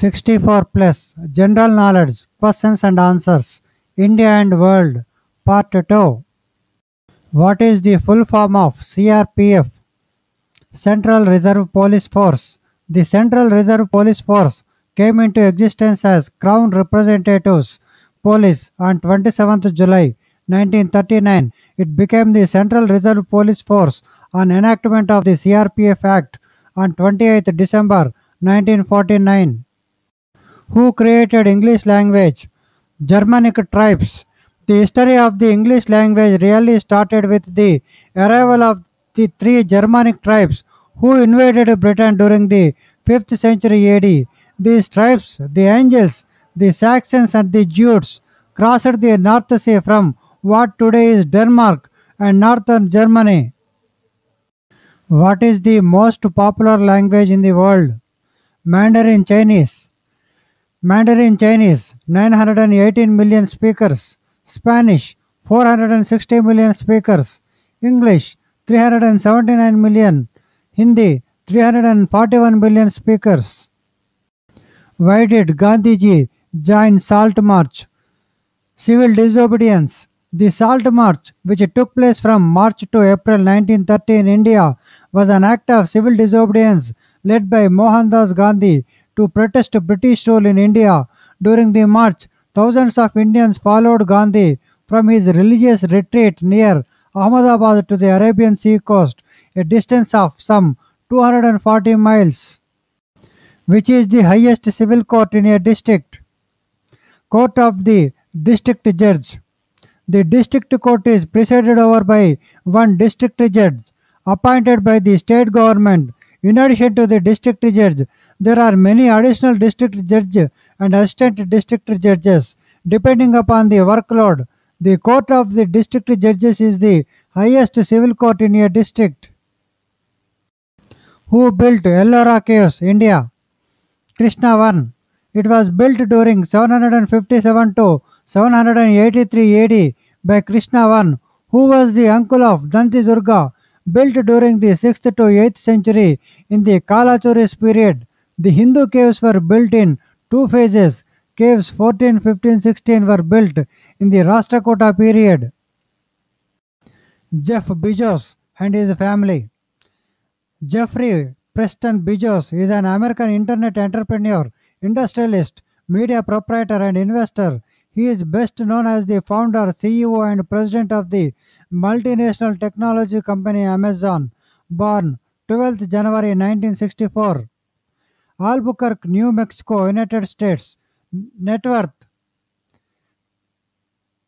64 plus General Knowledge Questions and Answers India and World Part 2. What is the full form of CRPF? Central Reserve Police Force. The Central Reserve Police Force came into existence as Crown Representatives Police on 27th July 1939. It became the Central Reserve Police Force on enactment of the CRPF Act on 28th December 1949. Who created English language? Germanic tribes. The history of the English language really started with the arrival of the three Germanic tribes who invaded Britain during the 5th century AD. These tribes, the Angles, the Saxons, and the Jutes, crossed the North Sea from what today is Denmark and northern Germany. What is the most popular language in the world? Mandarin Chinese. Mandarin Chinese 918 million speakers, Spanish 460 million speakers, English 379 million, Hindi 341 million speakers. Why did Gandhiji join Salt March? Civil disobedience. The Salt March, which took place from March to April 1930 in India, was an act of civil disobedience led by Mohandas Gandhi to protest British rule in India. During the march, thousands of Indians followed Gandhi from his religious retreat near Ahmedabad to the Arabian Sea coast, a distance of some 240 miles. Which is the highest civil court in a district? Court of the District Judge. The district court is presided over by one district judge appointed by the state government. In addition to the district judge, there are many additional district judge and assistant district judges depending upon the workload. The court of the district judges is the highest civil court in a district. Who built Ellora Caves, India? Krishna I. It was built during 757 to 783 AD by Krishna I, who was the uncle of Danti Durga, built during the 6th to 8th century in the Kalachuris period. The Hindu caves were built in two phases. Caves 14, 15, 16 were built in the Rashtrakuta period. Jeff Bezos and his family. Jeffrey Preston Bezos is an American internet entrepreneur, industrialist, media proprietor, and investor. He is best known as the founder, CEO, and president of the multinational technology company Amazon, born 12th January 1964. Albuquerque, New Mexico, United States. Net worth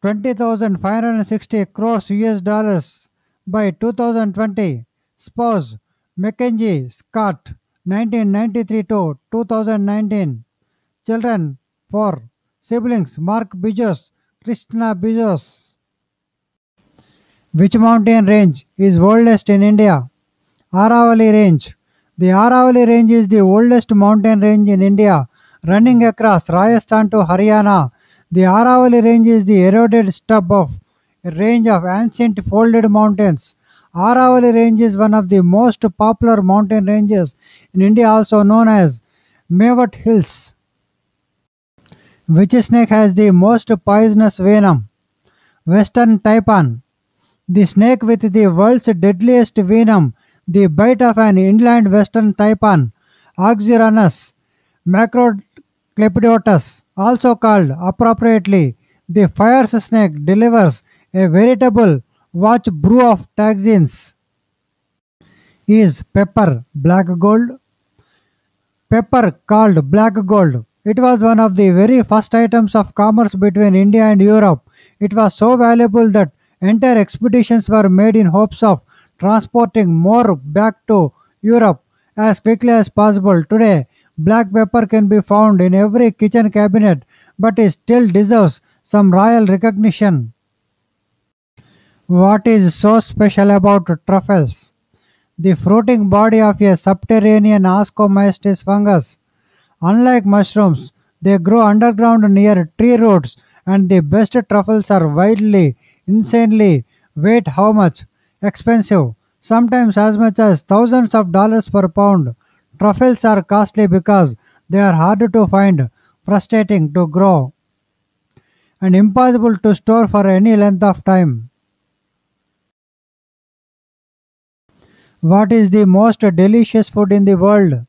20,560 crores US dollars by 2020. Spouse Mackenzie Scott 1993 to 2019. Children 4. Siblings Mark Bezos, Krishna Bezos. Which mountain range is oldest in India? Aravalli Range. The Aravalli Range is the oldest mountain range in India, running across Rajasthan to Haryana. The Aravalli Range is the eroded stub of a range of ancient folded mountains. Aravalli Range is one of the most popular mountain ranges in India, also known as Mewat Hills. Which snake has the most poisonous venom? Western taipan. The snake with the world's deadliest venom, the bite of an inland western taipan, Oxyuranus macroclepidotus, also called appropriately the fire snake, delivers a veritable watch brew of toxins. Is pepper black gold? Pepper called black gold. It was one of the very first items of commerce between India and Europe. It was so valuable that entire expeditions were made in hopes of transporting more back to Europe as quickly as possible. Today, black pepper can be found in every kitchen cabinet, but it still deserves some royal recognition. What is so special about truffles? The fruiting body of a subterranean Ascomycetes fungus. Unlike mushrooms, they grow underground near tree roots, and the best truffles are widely, insanely, wait how much? Expensive, sometimes as much as thousands of dollars per pound. Truffles are costly because They are hard to find, frustrating to grow, and impossible to store for any length of time. What is the most delicious food in the world?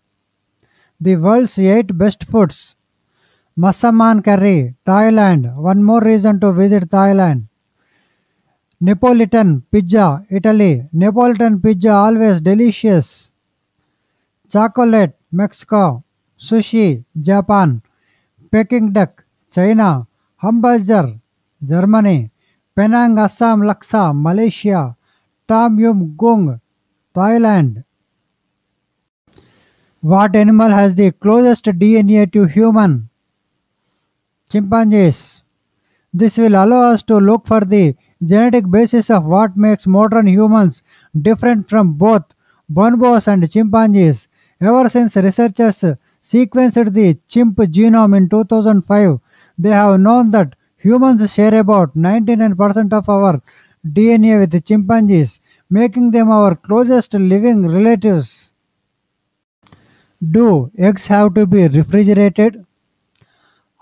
The world's 8 best foods. Massaman curry, Thailand. One more reason to visit Thailand. Neapolitan pizza, Italy. Neapolitan pizza always delicious. Chocolate, Mexico. Sushi, Japan. Peking duck, China. Hamburger, Germany. Penang, Assam, Laksa, Malaysia. Tom Yum Goong, Thailand. What animal has the closest DNA to human? Chimpanzees. This will allow us to look for the genetic basis of what makes modern humans different from both bonobos and chimpanzees. Ever since researchers sequenced the chimp genome in 2005, they have known that humans share about 99% of our DNA with chimpanzees, making them our closest living relatives. Do eggs have to be refrigerated?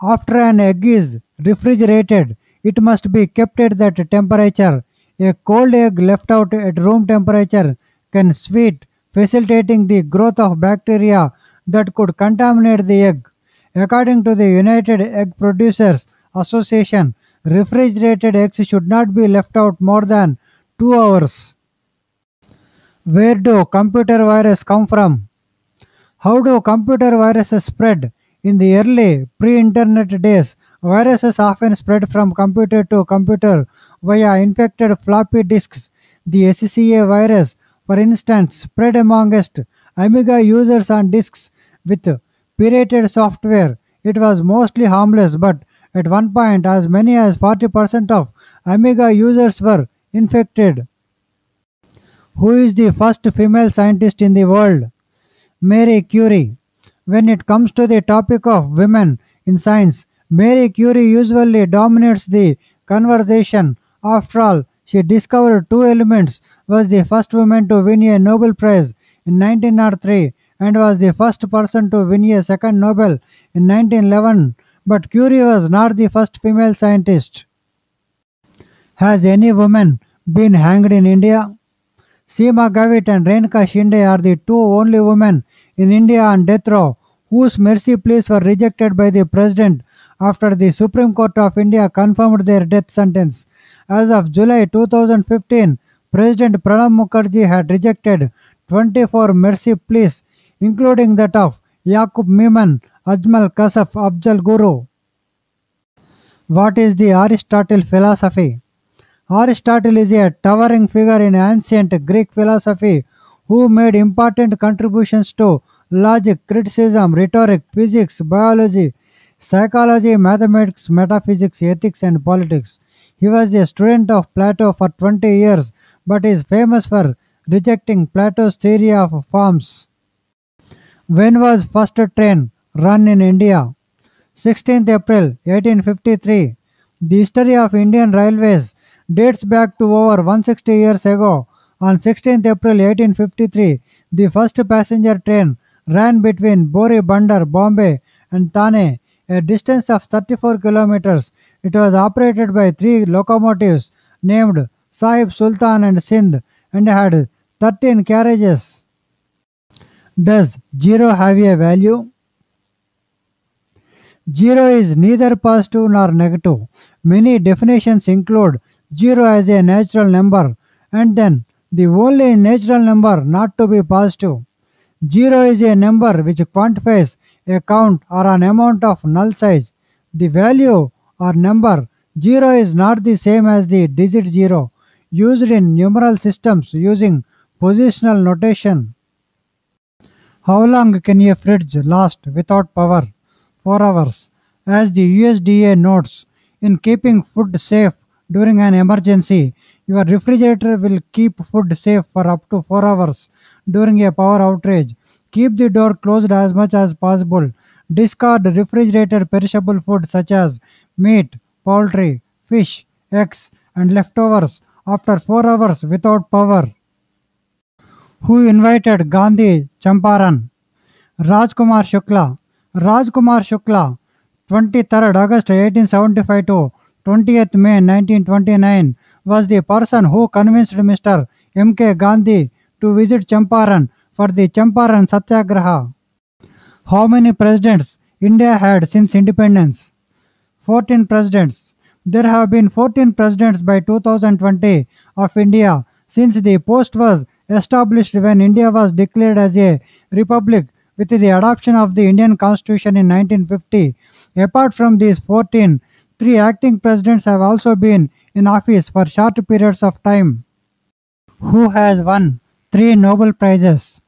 After an egg is refrigerated, it must be kept at that temperature. A cold egg left out at room temperature can sweat, facilitating the growth of bacteria that could contaminate the egg. According to the United Egg Producers Association, refrigerated eggs should not be left out more than 2 hours. Where do computer viruses come from? How do computer viruses spread? In the early pre-internet days, viruses often spread from computer to computer via infected floppy disks. The SCA virus, for instance, spread amongst Amiga users on disks with pirated software. It was mostly harmless, but at one point, as many as 40% of Amiga users were infected. Who is the first female scientist in the world? Marie Curie. When it comes to the topic of women in science, Marie Curie usually dominates the conversation. After all, she discovered two elements, was the first woman to win a Nobel Prize in 1903, and was the first person to win a second Nobel in 1911. But Curie was not the first female scientist. Has any woman been hanged in India? Seema Gavit and Renuka Shinde are the two only women in India on death row whose mercy pleas were rejected by the president after the Supreme Court of India confirmed their death sentence. As of July 2015, President Pranab Mukherjee had rejected 24 mercy pleas, including that of Yaqub Memon, Ajmal Kasaf, Afzal Guru. What is the Aristotle philosophy? Aristotle is a towering figure in ancient Greek philosophy who made important contributions to logic, criticism, rhetoric, physics, biology, psychology, mathematics, metaphysics, ethics, and politics. He was a student of Plato for 20 years but is famous for rejecting Plato's theory of forms. When was first train run in India? 16th April 1853. The history of Indian railways dates back to over 160 years ago. On 16th April 1853, the first passenger train ran between Bori Bandar, Bombay and Thane, a distance of 34 kilometers. It was operated by three locomotives named Sahib Sultan and Sindh and had 13 carriages. Does zero have a value? Zero is neither positive nor negative. Many definitions include zero as a natural number and then the only natural number not to be positive. Zero is a number which quantifies a count or an amount of null size. The value or number zero is not the same as the digit zero used in numeral systems using positional notation. How long can a fridge last without power? 4 hours. As the USDA notes, in keeping food safe during an emergency, your refrigerator will keep food safe for up to 4 hours during a power outrage. Keep the door closed as much as possible. Discard refrigerated perishable food such as meat, poultry, fish, eggs, and leftovers after 4 hours without power. Who invited Gandhi Champaran? Rajkumar Shukla. Rajkumar Shukla, 23rd August 1875 to 20th May 1929, was the person who convinced Mr. M.K. Gandhi to visit Champaran for the Champaran Satyagraha. How many presidents India had since independence? 14 presidents. There have been 14 presidents by 2020 of India since the post was established when India was declared as a republic with the adoption of the Indian Constitution in 1950. Apart from these 14, three acting presidents have also been in office for short periods of time. Who has won three Nobel Prizes?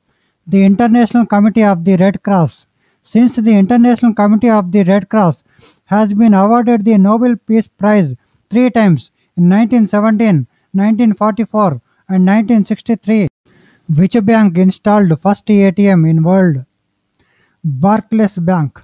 The International Committee of the Red Cross. Since the International Committee of the Red Cross has been awarded the Nobel Peace Prize three times in 1917, 1944, and 1963. Which bank installed first ATM in world? Barclays Bank.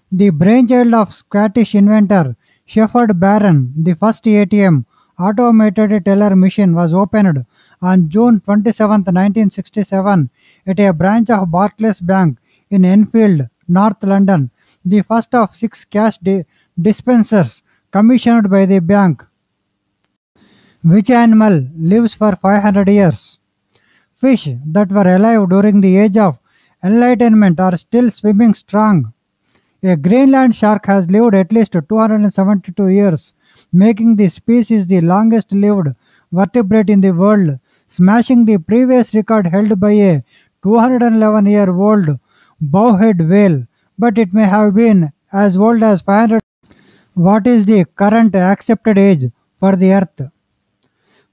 The brainchild of Scottish inventor Shepherd Barron, the first ATM automated teller machine was opened on June 27, 1967 at a branch of Barclays Bank in Enfield, North London, the first of six cash dispensers commissioned by the bank. Which animal lives for 500 years? Fish that were alive during the age of enlightenment are still swimming strong. A Greenland shark has lived at least 272 years, making the species the longest lived vertebrate in the world, smashing the previous record held by a 211-year-old bowhead whale, but it may have been as old as 500. What is the current accepted age for the Earth?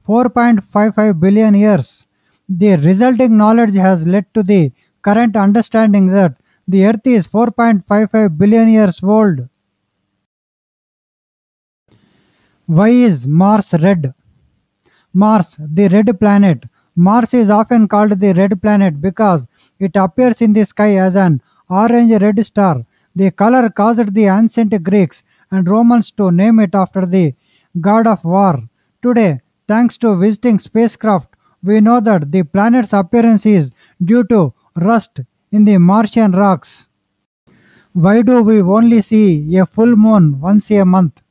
4.55 billion years. The resulting knowledge has led to the current understanding that the Earth is 4.55 billion years old. Why is Mars red? Mars, the red planet. Mars is often called the red planet because it appears in the sky as an orange-red star. The color caused the ancient Greeks and Romans to name it after the god of war. Today, thanks to visiting spacecraft, we know that the planet's appearance is due to rust in the Martian rocks. Why do we only see a full moon once a month?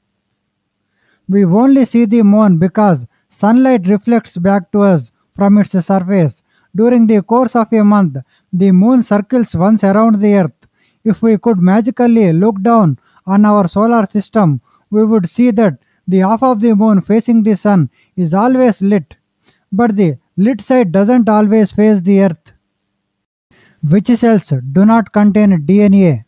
We only see the moon because sunlight reflects back to us from its surface. During the course of a month, the moon circles once around the earth. If we could magically look down on our solar system, we would see that the half of the moon facing the sun is always lit, but the lit side doesn't always face the earth. Which cells do not contain DNA?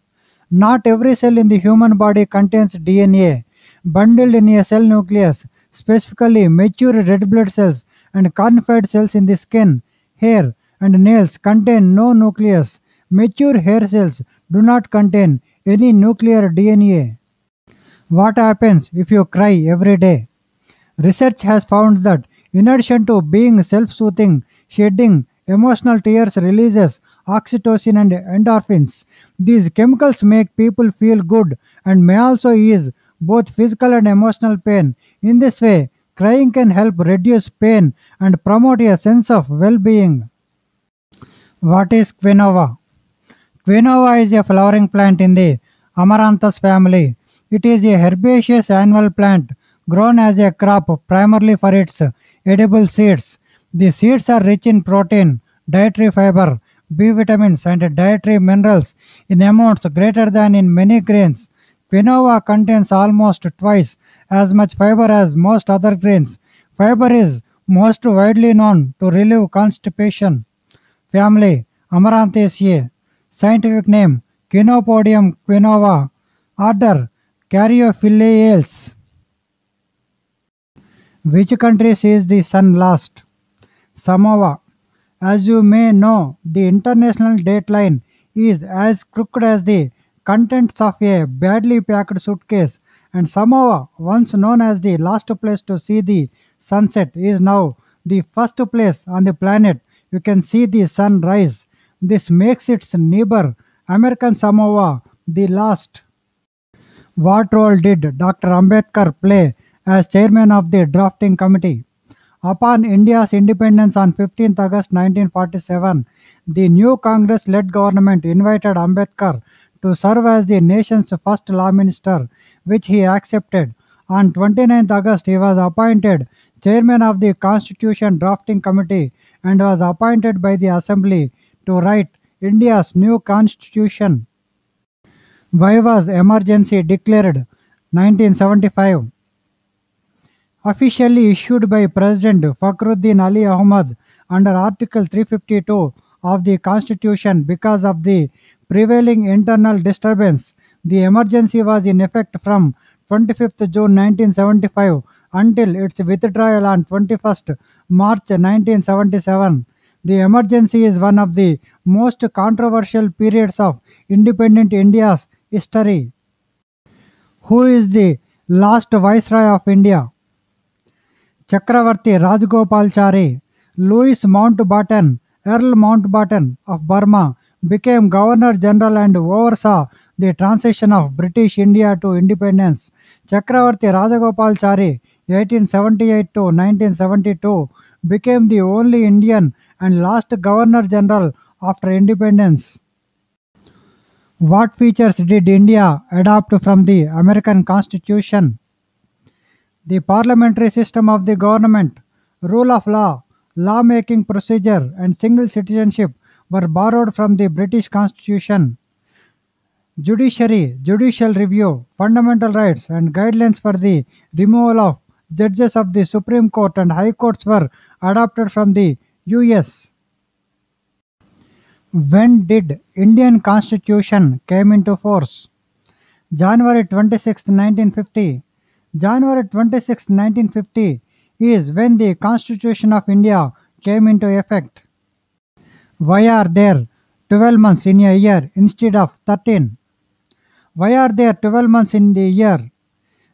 Not every cell in the human body contains DNA. Bundled in a cell nucleus, specifically mature red blood cells and conified cells in the skin, hair, and nails contain no nucleus. Mature hair cells do not contain any nuclear DNA. What happens if you cry every day? Research has found that in addition to being self-soothing, shedding emotional tears releases oxytocin and endorphins. These chemicals make people feel good and may also ease both physical and emotional pain. In this way, crying can help reduce pain and promote a sense of well-being. What is quinoa? Quinoa is a flowering plant in the Amaranthus family. It is a herbaceous annual plant grown as a crop primarily for its edible seeds. The seeds are rich in protein, dietary fiber, B vitamins, and dietary minerals in amounts greater than in many grains. Quinoa contains almost twice as much fiber as most other grains. Fiber is most widely known to relieve constipation. Family Amaranthaceae. Scientific name Chenopodium quinoa. Order Caryophyllales. Which country sees the sun last? Samoa. As you may know, the international dateline is as crooked as the contents of a badly packed suitcase, and Samoa, once known as the last place to see the sunset, is now the first place on the planet you can see the sun rise. This makes its neighbor, American Samoa, the last. What role did Dr. Ambedkar play as chairman of the drafting committee? Upon India's independence on 15th August 1947, the new Congress-led government invited Ambedkar to serve as the nation's first law minister, which he accepted. On 29th August, he was appointed chairman of the Constitution Drafting Committee and was appointed by the Assembly to write India's new constitution. Why was emergency declared? 1975. Officially issued by President Fakhruddin Ali Ahmad under Article 352 of the Constitution because of the prevailing internal disturbance. The emergency was in effect from 25th June 1975 until its withdrawal on 21st March 1977. The emergency is one of the most controversial periods of independent India's history. Who is the last Viceroy of India? Chakravarti Rajagopalachari. Louis Mountbatten, Earl Mountbatten of Burma, became Governor General and oversaw the transition of British India to independence. Chakravarti Rajagopalachari, 1878 to 1972, became the only Indian and last Governor General after independence. What features did India adopt from the American Constitution? The parliamentary system of the government, rule of law, law-making procedure, and single citizenship were borrowed from the British Constitution. Judiciary, judicial review, fundamental rights, and guidelines for the removal of judges of the Supreme Court and High Courts were adopted from the US. When did Indian Constitution came into force? January 26, 1950. January 26, 1950 is when the Constitution of India came into effect. Why are there 12 months in a year instead of 13? Why are there 12 months in the year?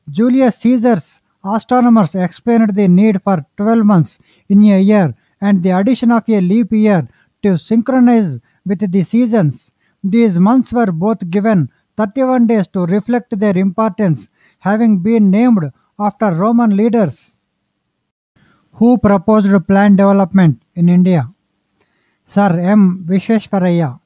Julius Caesar's astronomers explained the need for 12 months in a year and the addition of a leap year to synchronize with the seasons. These months were both given 31 days to reflect their importance, having been named after Roman leaders. Who proposed planned development in India? Sir M. Visvesvaraya.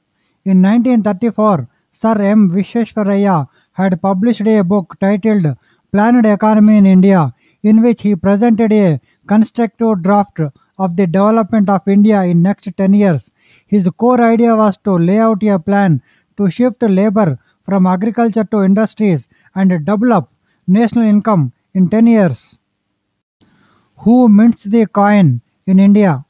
In 1934, Sir M. Visvesvaraya had published a book titled Planned Economy in India, in which he presented a constructive draft of the development of India in next 10 years. His core idea was to lay out a plan to shift labor from agriculture to industries and double up national income in 10 years. Who mints the coin in India?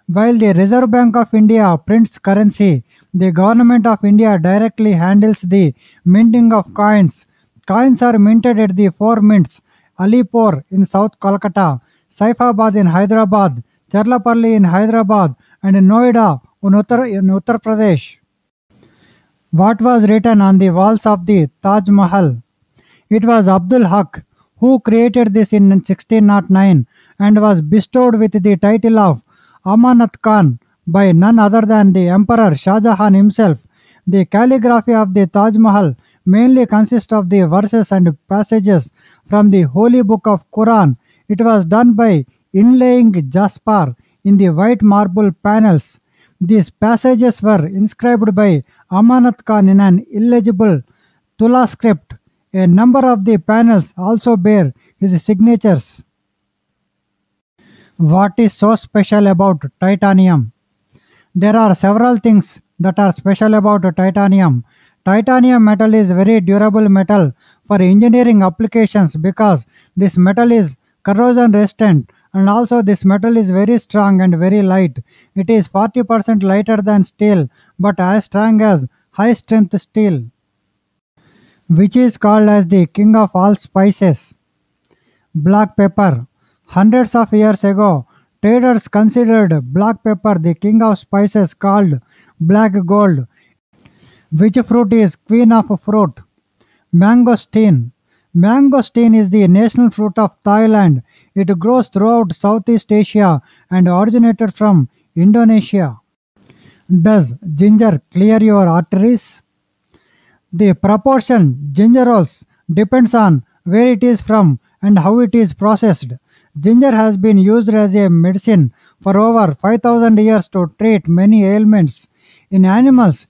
While the Reserve Bank of India prints currency, the Government of India directly handles the minting of coins. Coins are minted at the four mints: Alipore in South Kolkata, Saifabad in Hyderabad, Charlapalli in Hyderabad, and Noida in Uttar Pradesh. What was written on the walls of the Taj Mahal? It was Abdul Haq who created this in 1609 and was bestowed with the title of Amanat Khan by none other than the Emperor Shah Jahan himself. The calligraphy of the Taj Mahal mainly consists of the verses and passages from the Holy Book of Quran. It was done by inlaying jasper in the white marble panels. These passages were inscribed by Amanat Khan in an illegible Tula script. A number of the panels also bear his signatures. What is so special about titanium? There are several things that are special about titanium. Titanium metal is very durable metal for engineering applications because this metal is corrosion resistant, and also this metal is very strong and very light. It is 40% lighter than steel but as strong as high strength steel. Which is called as the king of all spices? Black pepper. Hundreds of years ago, traders considered black pepper the king of spices called black gold. Which fruit is queen of fruit? Mangosteen. Mangosteen is the national fruit of Thailand. It grows throughout Southeast Asia and originated from Indonesia. Does ginger clear your arteries? The proportion gingerols depends on where it is from and how it is processed. Ginger has been used as a medicine for over 5,000 years to treat many ailments. In animals,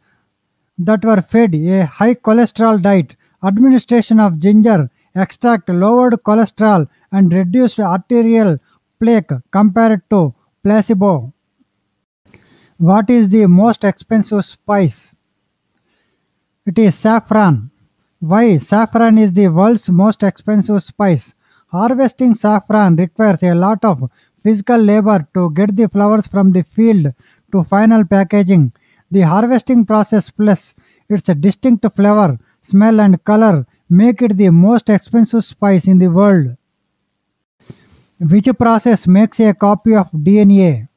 that were fed a high cholesterol diet. Administration of ginger extract lowered cholesterol and reduced arterial plaque compared to placebo. What is the most expensive spice? It is saffron. Why? Saffron is the world's most expensive spice. Harvesting saffron requires a lot of physical labor to get the flowers from the field to final packaging. The harvesting process plus its distinct flavor, smell and color make it the most expensive spice in the world. Which process makes a copy of DNA?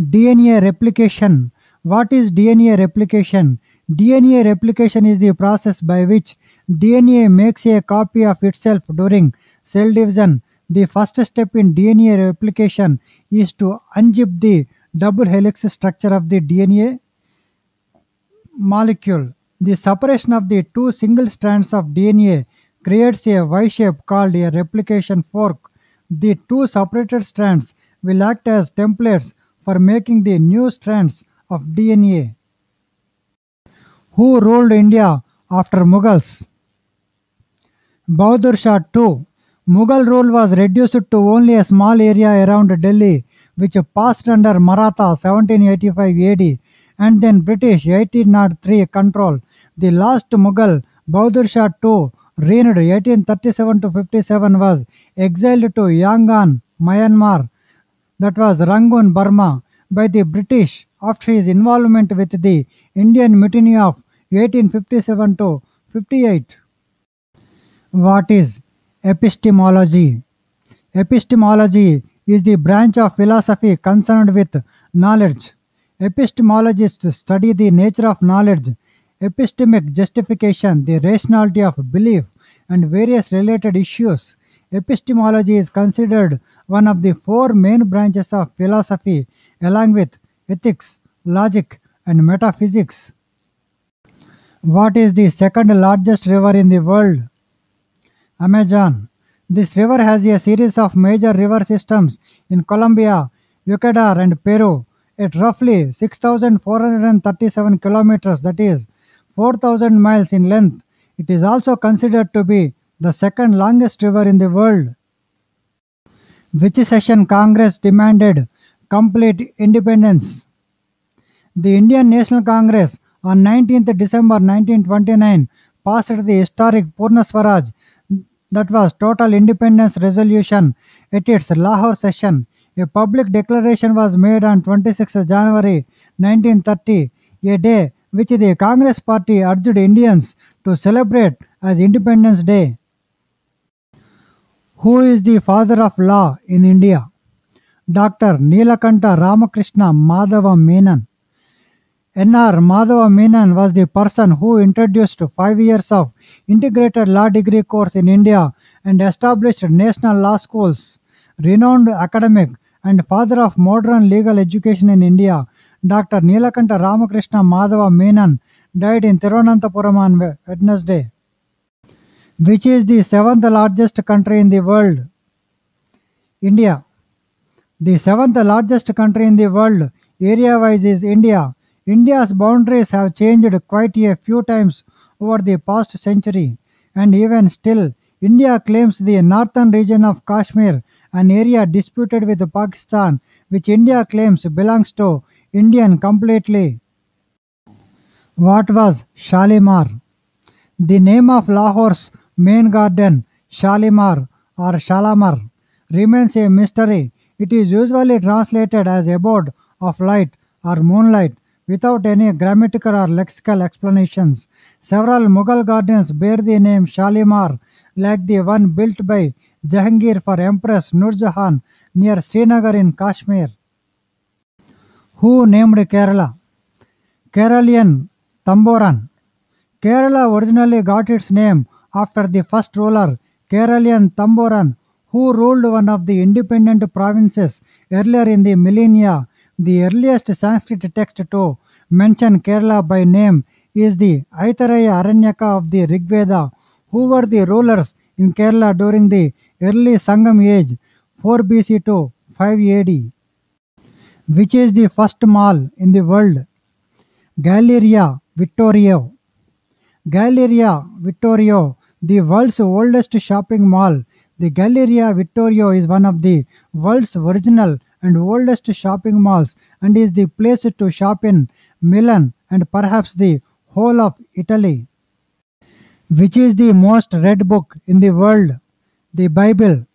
DNA replication. What is DNA replication? DNA replication is the process by which DNA makes a copy of itself during cell division. The first step in DNA replication is to unzip the double helix structure of the DNA molecule. The separation of the two single strands of DNA creates a Y shape called a replication fork. The two separated strands will act as templates for making the new strands of DNA. Who ruled India after Mughals? Bahadur Shah II. Mughal rule was reduced to only a small area around Delhi, which passed under Maratha 1785 AD and then British 1803 control. The last Mughal, Bahadur Shah II, reigned 1837 to 57, was exiled to Yangon, Myanmar, that was Rangoon, Burma, by the British after his involvement with the Indian Mutiny of 1857 to 58. What is epistemology? Epistemology is the branch of philosophy concerned with knowledge. Epistemologists study the nature of knowledge, epistemic justification, the rationality of belief, and various related issues. Epistemology is considered one of the four main branches of philosophy, along with ethics, logic, and metaphysics. What is the second largest river in the world? Amazon. This river has a series of major river systems in Colombia, Ecuador, and Peru at roughly 6,437 kilometers, that is 4,000 miles in length. It is also considered to be the second longest river in the world. Which session Congress demanded complete independence? The Indian National Congress on 19th December 1929 passed the historic Purna Swaraj, that was total independence resolution, at its Lahore session. A public declaration was made on 26th January 1930, a day which the Congress Party urged Indians to celebrate as Independence Day. Who is the father of law in India? Dr. Neelakanta Ramakrishna Madhava Menon. N.R. Madhava Menon was the person who introduced 5 years of integrated law degree course in India and established national law schools. Renowned academic and father of modern legal education in India, Dr. Neelakanta Ramakrishna Madhava Menon died in Thiruvananthapuram on Wednesday. Which is the seventh largest country in the world? India. The seventh largest country in the world area-wise is India. India's boundaries have changed quite a few times over the past century, and even still, India claims the northern region of Kashmir, an area disputed with Pakistan, which India claims belongs to Indian completely. What was Shalimar? The name of Lahore's main garden, Shalimar or Shalamar, remains a mystery. It is usually translated as abode of light or moonlight, without any grammatical or lexical explanations. Several Mughal gardens bear the name Shalimar, like the one built by Jahangir for Empress Nur Jahan near Srinagar in Kashmir. Who named Kerala? Keralian Tamboran. Kerala originally got its name after the first ruler, Keralian Tamboran, who ruled one of the independent provinces earlier in the millennia. The earliest Sanskrit text to mention Kerala by name is the Aitareya Aranyaka of the Rigveda, who were the rulers in Kerala during the early Sangam age, 4 BC to 5 AD. Which is the first mall in the world? Galleria Vittorio. Galleria Vittorio, the world's oldest shopping mall. The Galleria Vittorio is one of the world's original and oldest shopping malls and is the place to shop in Milan and perhaps the whole of Italy. Which is the most read book in the world? The Bible.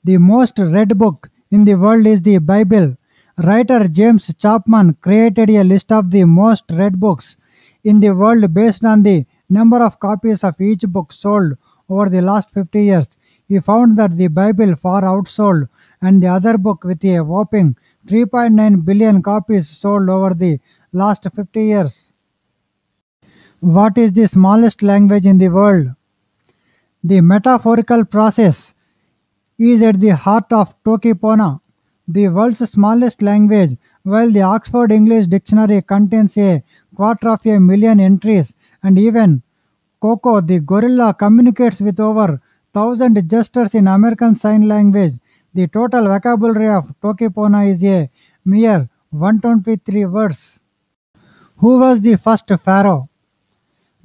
The most read book in the world is the Bible. Writer James Chapman created a list of the most read books in the world based on the number of copies of each book sold over the last 50 years. He found that the Bible far outsold and the other book with a whopping 3.9 billion copies sold over the last 50 years. What is the smallest language in the world? The metaphorical process is at the heart of Tokipona, the world's smallest language. While the Oxford English Dictionary contains a quarter of a million entries, and even Coco the gorilla communicates with over 1,000 gestures in American Sign Language, the total vocabulary of Tokipona is a mere 123 words. Who was the first pharaoh?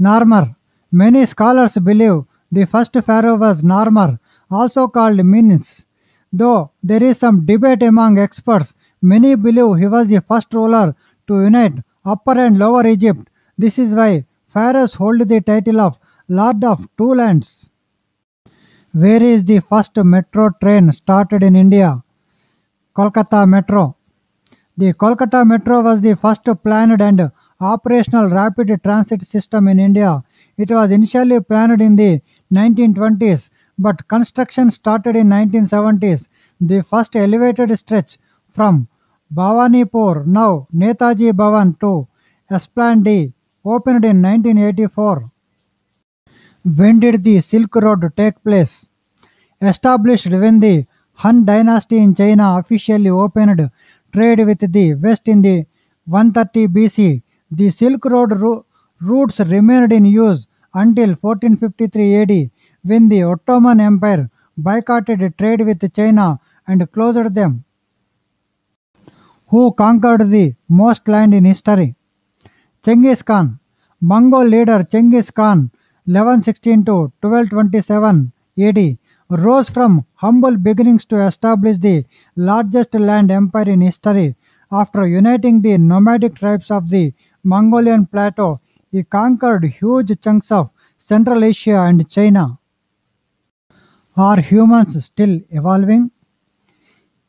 Narmer. Many scholars believe the first pharaoh was Narmer, also called Menes. Though there is some debate among experts, many believe he was the first ruler to unite Upper and Lower Egypt. This is why pharaohs hold the title of Lord of Two Lands. Where is the first metro train started in India? Kolkata Metro. The Kolkata Metro was the first planned and operational rapid transit system in India. It was initially planned in the 1920s, but construction started in 1970s. The first elevated stretch from Bhawanipur, now Netaji Bhavan, to Esplanade opened in 1984. When did the Silk Road take place? Established when the Han dynasty in China officially opened trade with the West in the 130 BC. The Silk Road routes remained in use until 1453 AD, when the Ottoman Empire boycotted trade with China and closed them. Who conquered the most land in history? Genghis Khan. Mongol leader Genghis Khan, 1116 to 1227 AD, rose from humble beginnings to establish the largest land empire in history. After uniting the nomadic tribes of the Mongolian plateau, he conquered huge chunks of Central Asia and China. Are humans still evolving?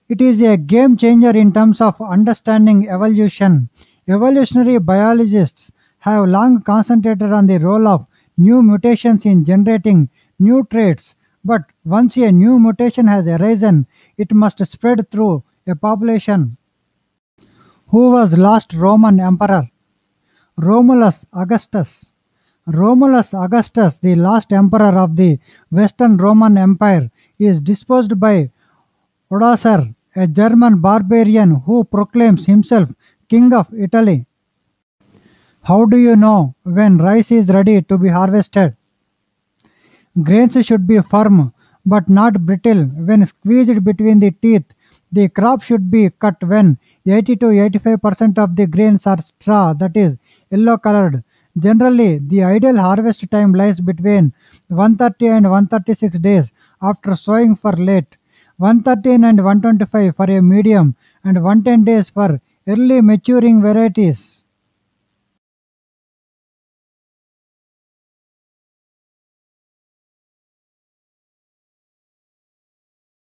It is a game changer in terms of understanding evolution. Evolutionary biologists have long concentrated on the role of new mutations in generating new traits, but once a new mutation has arisen, it must spread through a population. Who was last Roman emperor? Romulus Augustus. Romulus Augustus, the last emperor of the Western Roman Empire, is deposed by Odoacer, a German barbarian who proclaims himself king of Italy. How do you know when rice is ready to be harvested? Grains should be firm but not brittle when squeezed between the teeth. The crop should be cut when 80 to 85% of the grains are straw, that is, yellow colored. Generally, the ideal harvest time lies between 130 and 136 days after sowing for late, 113 and 125 for a medium, and 110 days for early maturing varieties.